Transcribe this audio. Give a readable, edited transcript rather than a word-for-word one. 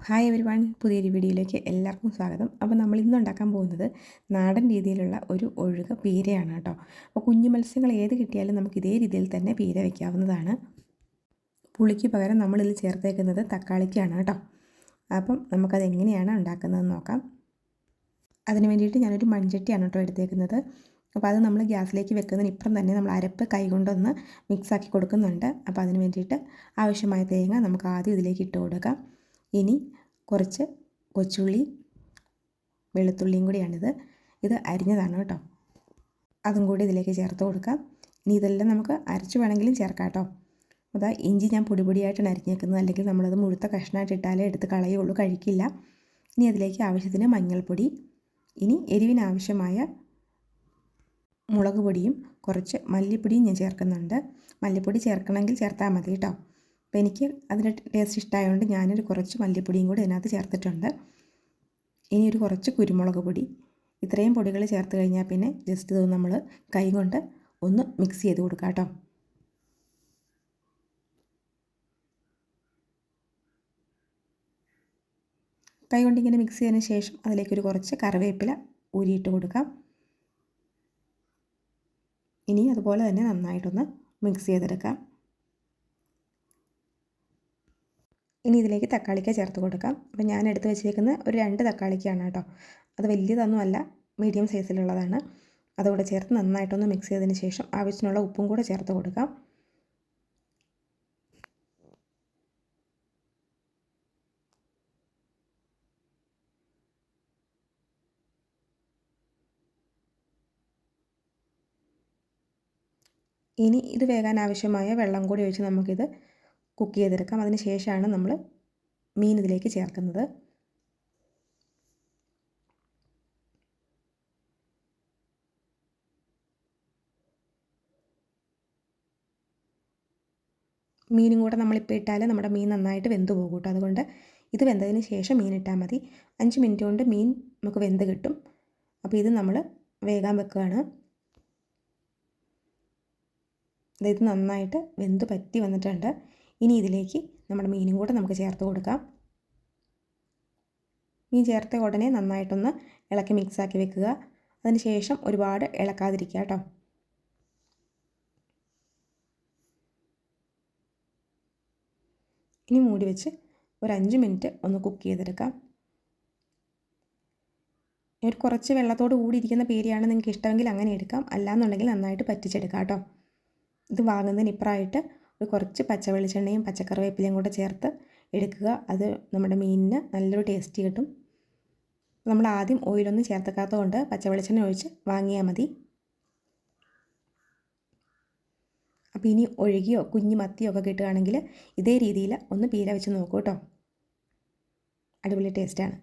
Hi everyone, പുതിയൊരു വീഡിയോയിലേക്ക് എല്ലാവർക്കും സ്വാഗതം. അപ്പോൾ നമ്മൾ ഇന്ന് ഉണ്ടാക്കാൻ പോകുന്നത് നാടൻ രീതിയിലുള്ള ഒരു ഒഴുക പീരയാണ് കേട്ടോ. അപ്പോൾ കുഞ്ഞു മത്സ്യങ്ങൾ ഏത് കിട്ടിയാലും നമുക്ക് ഇതേ രീതിയിൽ തന്നെ പീര വയ്ക്കാവുന്നതാണ്. പുളിക്ക് പകരം നമ്മളിതിൽ ചേർത്തേക്കുന്നത് തക്കാളിക്കാണ് കേട്ടോ. അപ്പം നമുക്കത് എങ്ങനെയാണ് ഉണ്ടാക്കുന്നതെന്ന് നോക്കാം. അതിന് വേണ്ടിയിട്ട് ഞാനൊരു മൺചട്ടിയാണ് കേട്ടോ എടുത്തേക്കുന്നത്. അപ്പോൾ അത് നമ്മൾ ഗ്യാസിലേക്ക് വെക്കുന്നതിന് ഇപ്പുറം തന്നെ നമ്മൾ അരപ്പ് കൈകൊണ്ടൊന്ന് മിക്സാക്കി കൊടുക്കുന്നുണ്ട്. അപ്പോൾ അതിന് വേണ്ടിയിട്ട് ആവശ്യമായ തേങ്ങ നമുക്ക് ആദ്യം ഇതിലേക്ക് ഇട്ട് കൊടുക്കാം. ഇനി കുറച്ച് കൊച്ചുള്ളി വെളുത്തുള്ളിയും കൂടിയാണിത്. ഇത് അരിഞ്ഞതാണ് കേട്ടോ. അതും കൂടി ഇതിലേക്ക് ചേർത്ത് കൊടുക്കാം. ഇനി ഇതെല്ലാം നമുക്ക് അരച്ച് വേണമെങ്കിലും ചേർക്കാം കേട്ടോ. അതാ ഇഞ്ചി ഞാൻ പൊടിയായിട്ടാണ് അരിഞ്ഞേക്കുന്നത്, അല്ലെങ്കിൽ നമ്മളത് മുഴുത്ത കഷ്ണമായിട്ട് ഇട്ടാലേ എടുത്ത് കളയുള്ളൂ, കഴിക്കില്ല. ഇനി അതിലേക്ക് ആവശ്യത്തിന് മഞ്ഞൾപ്പൊടി, ഇനി എരിവിനാവശ്യമായ മുളക് പൊടിയും കുറച്ച് മല്ലിപ്പൊടിയും ഞാൻ ചേർക്കുന്നുണ്ട്. മല്ലിപ്പൊടി ചേർക്കണമെങ്കിൽ ചേർത്താൽ മതി കേട്ടോ. അപ്പോൾ എനിക്ക് അതിൻ്റെ ടേസ്റ്റ് ഇഷ്ടമായതുകൊണ്ട് ഞാനൊരു കുറച്ച് മല്ലിപ്പൊടിയും കൂടി ഇതിനകത്ത് ചേർത്തിട്ടുണ്ട്. ഇനി ഒരു കുറച്ച് കുരുമുളക് പൊടി. ഇത്രയും പൊടികൾ ചേർത്ത് കഴിഞ്ഞാൽ പിന്നെ ജസ്റ്റ് ഇത് നമ്മൾ കൈ കൊണ്ട് ഒന്ന് മിക്സ് ചെയ്ത് കൊടുക്കാം കേട്ടോ. കൈ കൊണ്ട് ഇങ്ങനെ മിക്സ് ചെയ്തതിന് ശേഷം അതിലേക്കൊരു കുറച്ച് കറിവേപ്പില ഊരിയിട്ട് കൊടുക്കാം. ഇനി അതുപോലെ തന്നെ നന്നായിട്ടൊന്ന് മിക്സ് ചെയ്തെടുക്കാം. ഇനി ഇതിലേക്ക് തക്കാളിക്ക ചേർത്ത് കൊടുക്കാം. അപ്പോൾ ഞാൻ എടുത്ത് വെച്ചേക്കുന്ന ഒരു 2 തക്കാളിക്കാണ് കേട്ടോ. അത് വലിയതൊന്നും അല്ല, മീഡിയം സൈസിലുള്ളതാണ്. അതുകൂടെ ചേർത്ത് നന്നായിട്ടൊന്ന് മിക്സ് ചെയ്തതിന് ശേഷം ആവശ്യത്തിനുള്ള ഉപ്പും കൂടെ ചേർത്ത് കൊടുക്കാം. ഇനി ഇത് വേകാൻ ആവശ്യമായ വെള്ളം കൂടി ഒഴിച്ച് നമുക്കിത് കുക്ക് ചെയ്തെടുക്കാം. അതിന് ശേഷമാണ് നമ്മൾ മീൻ ഇതിലേക്ക് ചേർക്കുന്നത്. മീനും കൂടെ നമ്മളിപ്പോൾ ഇട്ടാൽ നമ്മുടെ മീൻ നന്നായിട്ട് വെന്ത് പോകും കേട്ടോ. അതുകൊണ്ട് ഇത് വെന്തതിന് ശേഷം മീൻ ഇട്ടാൽ മതി. 5 മിനിറ്റ് കൊണ്ട് മീൻ നമുക്ക് വെന്ത് കിട്ടും. അപ്പോൾ ഇത് നമ്മൾ വേകാൻ വെക്കുകയാണ്. ഇത് നന്നായിട്ട് വെന്ത് പറ്റി വന്നിട്ടുണ്ട്. ഇനി ഇതിലേക്ക് നമ്മുടെ മീനും കൂടെ നമുക്ക് ചേർത്ത് കൊടുക്കാം. മീൻ ചേർത്ത ഉടനെ നന്നായിട്ടൊന്ന് ഇളക്കി മിക്സാക്കി വെക്കുക. അതിന് ശേഷം ഒരുപാട് ഇളക്കാതിരിക്കുക കേട്ടോ. ഇനി മൂടി വെച്ച് ഒരു 5 മിനിറ്റ് ഒന്ന് കുക്ക് ചെയ്തെടുക്കാം. ഒരു കുറച്ച് വെള്ളത്തോട് കൂടിയിരിക്കുന്ന പീരയാണ് നിങ്ങൾക്ക് ഇഷ്ടമെങ്കിൽ അങ്ങനെ എടുക്കാം, അല്ലാന്നുണ്ടെങ്കിൽ നന്നായിട്ട് പറ്റിച്ചെടുക്കാം കേട്ടോ. ഇത് വാങ്ങുന്നതിന് ഇപ്പുറമായിട്ട് ഒരു കുറച്ച് പച്ച വെളിച്ചെണ്ണയും പച്ചക്കറിവേപ്പിലയും കൂടെ ചേർത്ത് എടുക്കുക. അത് നമ്മുടെ മീനിന് നല്ലൊരു ടേസ്റ്റ് കിട്ടും. നമ്മൾ ആദ്യം ഓയിലൊന്നും ചേർത്തേക്കാത്തതുകൊണ്ട് പച്ച വെളിച്ചെണ്ണ ഒഴിച്ച് വാങ്ങിയാൽ മതി. അപ്പോൾ ഇനി ഒഴുകിയോ കുഞ്ഞു മത്തിയോ ഒക്കെ കിട്ടുകയാണെങ്കിൽ ഇതേ രീതിയിൽ ഒന്ന് പീര വെച്ച് നോക്കൂ കേട്ടോ. അടിപൊളി ടേസ്റ്റാണ്.